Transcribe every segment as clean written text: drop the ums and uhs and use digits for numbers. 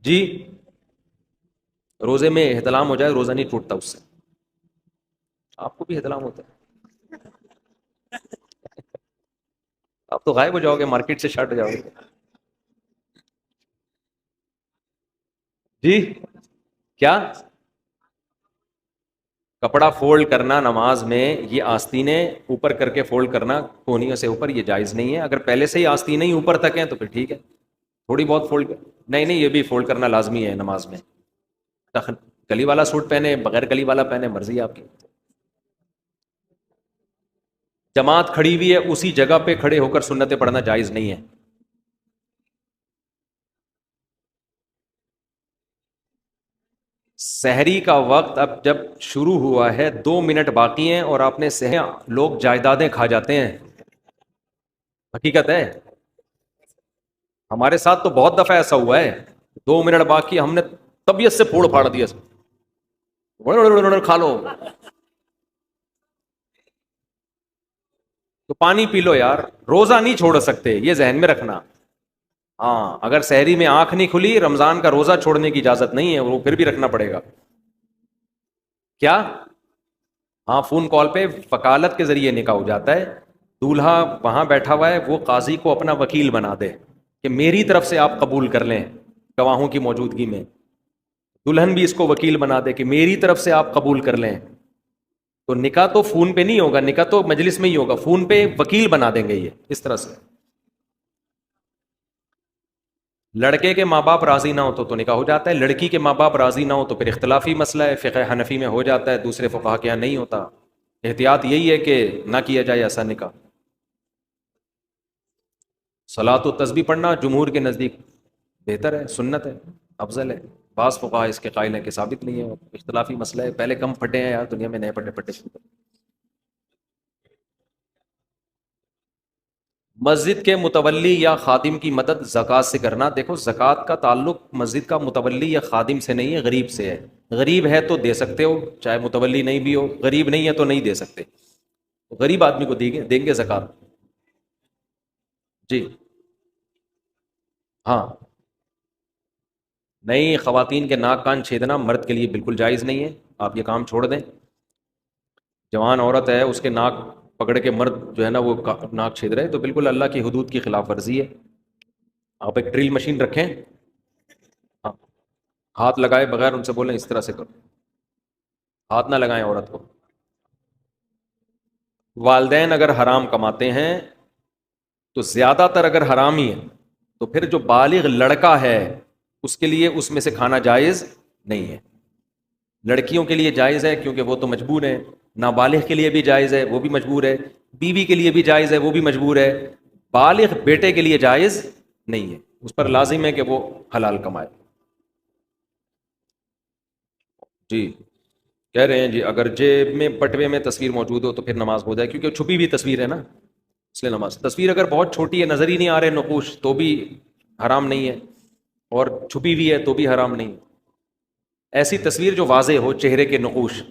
جی روزے میں احتلام ہو جائے روزہ نہیں ٹوٹتا اس سے. آپ کو بھی احتلام ہوتا ہے؟ آپ تو غائب ہو جاؤ گے، مارکیٹ سے شارٹ ہو جاؤ گے. جی کیا؟ کپڑا فولڈ کرنا نماز میں، یہ آستینیں اوپر کر کے فولڈ کرنا کونیوں سے اوپر، یہ جائز نہیں ہے. اگر پہلے سے ہی آستینیں ہی اوپر تک ہیں تو پھر ٹھیک ہے، تھوڑی بہت فولڈ نہیں نہیں، یہ بھی فولڈ کرنا لازمی ہے نماز میں. کلی والا سوٹ پہنے بغیر کلی والا پہنے، مرضی ہے آپ کی. جماعت کھڑی ہوئی ہے اسی جگہ پہ کھڑے ہو کر سنتیں پڑھنا جائز نہیں ہے. سحری کا وقت اب جب شروع ہوا ہے 2 منٹ باقی ہیں اور آپ نے لوگ جائیدادیں کھا جاتے ہیں. حقیقت ہے، ہمارے ساتھ تو بہت دفعہ ایسا ہوا ہے. 2 منٹ باقی، ہم نے طبیعت سے پھوڑ پھاڑ دیا، کھا لو. تو پانی پی لو یار، روزہ نہیں چھوڑ سکتے، یہ ذہن میں رکھنا. ہاں اگر سحری میں آنکھ نہیں کھلی، رمضان کا روزہ چھوڑنے کی اجازت نہیں ہے، وہ پھر بھی رکھنا پڑے گا. کیا؟ ہاں فون کال پہ وکالت کے ذریعے نکاح ہو جاتا ہے. دولہا وہاں بیٹھا ہوا ہے، وہ قاضی کو اپنا وکیل بنا دے کہ میری طرف سے آپ قبول کر لیں گواہوں کی موجودگی میں. دلہن بھی اس کو وکیل بنا دے کہ میری طرف سے آپ قبول کر لیں. تو نکاح تو فون پہ نہیں ہوگا، نکاح تو مجلس میں ہی ہوگا، فون پہ وکیل بنا دیں گے یہ اس طرح سے. لڑکے کے ماں باپ راضی نہ ہو تو نکاح ہو جاتا ہے، لڑکی کے ماں باپ راضی نہ ہو تو پھر اختلافی مسئلہ ہے، فقہ حنفی میں ہو جاتا ہے، دوسرے فقہا کے یہاں نہیں ہوتا. احتیاط یہی ہے کہ نہ کیا جائے ایسا نکاح. صلاۃ و تسبیح پڑھنا جمہور کے نزدیک بہتر ہے، سنت ہے، افضل ہے. بعض فقہا اس کے قائل ہیں کہ ثابت نہیں ہے، اختلافی مسئلہ ہے. پہلے کم پھٹے ہیں یار دنیا میں، نئے پٹے پٹے شروع. مسجد کے متولی یا خادم کی مدد زکوٰۃ سے کرنا. دیکھو زکوٰۃ کا تعلق مسجد کا متولی یا خادم سے نہیں ہے، غریب سے ہے. غریب ہے تو دے سکتے ہو، چاہے متولی نہیں بھی ہو. غریب نہیں ہے تو نہیں دے سکتے، غریب آدمی کو دیں گے زکوٰۃ. جی ہاں. نہیں، خواتین کے ناک کان چھیدنا مرد کے لیے بالکل جائز نہیں ہے، آپ یہ کام چھوڑ دیں. جوان عورت ہے اس کے ناک پکڑ کے مرد جو ہے نا وہ ناک چھید رہے تو بالکل اللہ کی حدود کی خلاف ورزی ہے. آپ ایک ڈرل مشین رکھیں، ہاں، ہاتھ لگائے بغیر ان سے بولیں اس طرح سے کرو، ہاتھ نہ لگائیں عورت کو. والدین اگر حرام کماتے ہیں تو زیادہ تر اگر حرام ہی ہے تو پھر جو بالغ لڑکا ہے اس کے لیے اس میں سے کھانا جائز نہیں ہے. لڑکیوں کے لیے جائز ہے کیونکہ وہ تو مجبور ہیں، نابالغ کے لیے بھی جائز ہے وہ بھی مجبور ہے، بیوی کے لیے بھی جائز ہے وہ بھی مجبور ہے. بالغ بیٹے کے لیے جائز نہیں ہے، اس پر لازم ہے کہ وہ حلال کمائے. جی کہہ رہے ہیں جی اگر جیب میں بٹوے میں تصویر موجود ہو تو پھر نماز ہو جائے، کیونکہ چھپی ہوئی تصویر ہے نا، اس لیے نماز. تصویر اگر بہت چھوٹی ہے، نظر ہی نہیں آ رہے نقوش، تو بھی حرام نہیں ہے، اور چھپی ہوئی ہے تو بھی حرام نہیں. ایسی تصویر جو واضح ہو چہرے کے نقوش،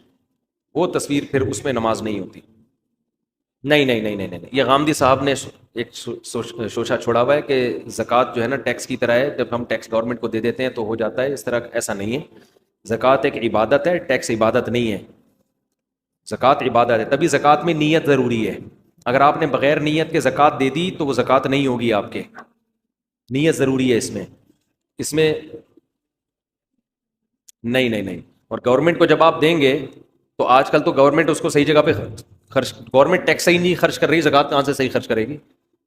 وہ تصویر پھر اس میں نماز نہیں ہوتی. نہیں نہیں نہیں نہیں نہیں، یہ غامدی صاحب نے ایک شوشہ چھوڑا ہوا ہے کہ زکوٰۃ جو ہے نا ٹیکس کی طرح ہے، جب ہم ٹیکس گورنمنٹ کو دے دیتے ہیں تو ہو جاتا ہے، اس طرح ایسا نہیں ہے. زکوٰۃ ایک عبادت ہے، ٹیکس عبادت نہیں ہے. زکوٰۃ عبادت ہے، تبھی زکوٰۃ میں نیت ضروری ہے. اگر آپ نے بغیر نیت کے زکوٰۃ دے دی تو وہ زکوٰۃ نہیں ہوگی آپ کے. نیت ضروری ہے اس میں نہیں نہیں نہیں. اور گورنمنٹ کو جب آپ دیں گے تو آج کل تو گورنمنٹ اس کو صحیح جگہ پہ خرچ، گورنمنٹ ٹیکس صحیح نہیں خرچ کر رہی، زکوٰۃ کہاں سے صحیح خرچ کرے گی.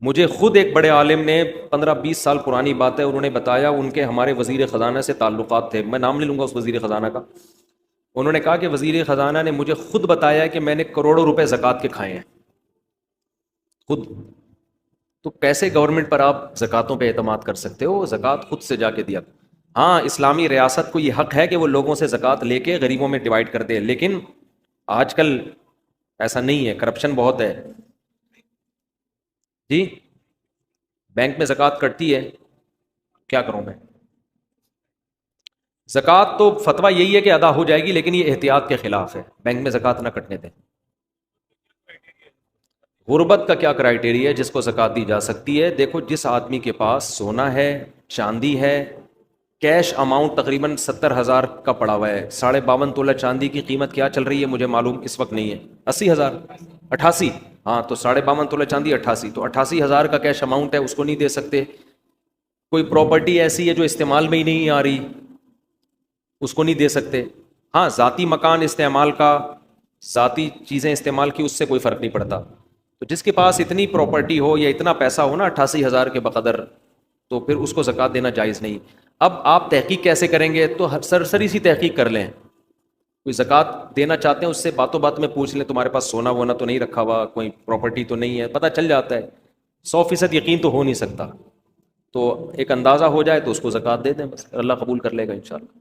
مجھے خود ایک بڑے عالم نے 15-20 سال پرانی بات ہے، انہوں نے بتایا ان کے ہمارے وزیر خزانہ سے تعلقات تھے، میں نام نہیں لوں گا اس وزیر خزانہ کا. انہوں نے کہا کہ وزیر خزانہ نے مجھے خود بتایا کہ میں نے کروڑوں روپے زکوٰۃ کے کھائے ہیں خود. تو کیسے گورنمنٹ پر آپ زکوٰۃوں پہ اعتماد کر سکتے ہو؟ زکوٰۃ خود سے جا کے دیا. ہاں اسلامی ریاست کو یہ حق ہے کہ وہ لوگوں سے زکوٰۃ لے کے غریبوں میں ڈیوائڈ کر دے، لیکن آج کل ایسا نہیں ہے، کرپشن بہت ہے. جی بینک میں زکوٰۃ کٹتی ہے، کیا کروں میں؟ زکوٰۃ تو فتویٰ یہی ہے کہ ادا ہو جائے گی، لیکن یہ احتیاط کے خلاف ہے، بینک میں زکوٰۃ نہ کٹنے دیں. غربت کا کیا کرائیٹیریا ہے جس کو زکوٰۃ دی جا سکتی ہے؟ دیکھو جس آدمی کے پاس سونا ہے، چاندی ہے، کیش اماؤنٹ تقریباً 70,000 کا پڑا ہوا ہے. 52.5 تولہ چاندی کی قیمت کیا چل رہی ہے مجھے معلوم اس وقت نہیں ہے. 80,000. 88. ہاں تو 52.5 تولہ چاندی 88. تو 88,000 کا کیش اماؤنٹ ہے, اس کو نہیں دے سکتے. کوئی پراپرٹی ایسی ہے جو استعمال میں ہی نہیں آ رہی, اس کو نہیں دے سکتے. ہاں ذاتی مکان استعمال کا, ذاتی چیزیں استعمال کی, اس سے کوئی فرق نہیں پڑتا. تو جس کے پاس اتنی پراپرٹی ہو یا اتنا پیسہ ہو نا 88,000 کے بقدر, تو پھر اس کو زکوٰۃ دینا جائز نہیں. اب آپ تحقیق کیسے کریں گے؟ تو سرسری سی تحقیق کر لیں. کوئی زکوٰۃ دینا چاہتے ہیں اس سے باتوں بات میں پوچھ لیں, تمہارے پاس سونا وونا تو نہیں رکھا ہوا, کوئی پراپرٹی تو نہیں ہے, پتہ چل جاتا ہے. 100% یقین تو ہو نہیں سکتا, تو ایک اندازہ ہو جائے تو اس کو زکوٰۃ دے دیں, بس اللہ قبول کر لے گا انشاءاللہ.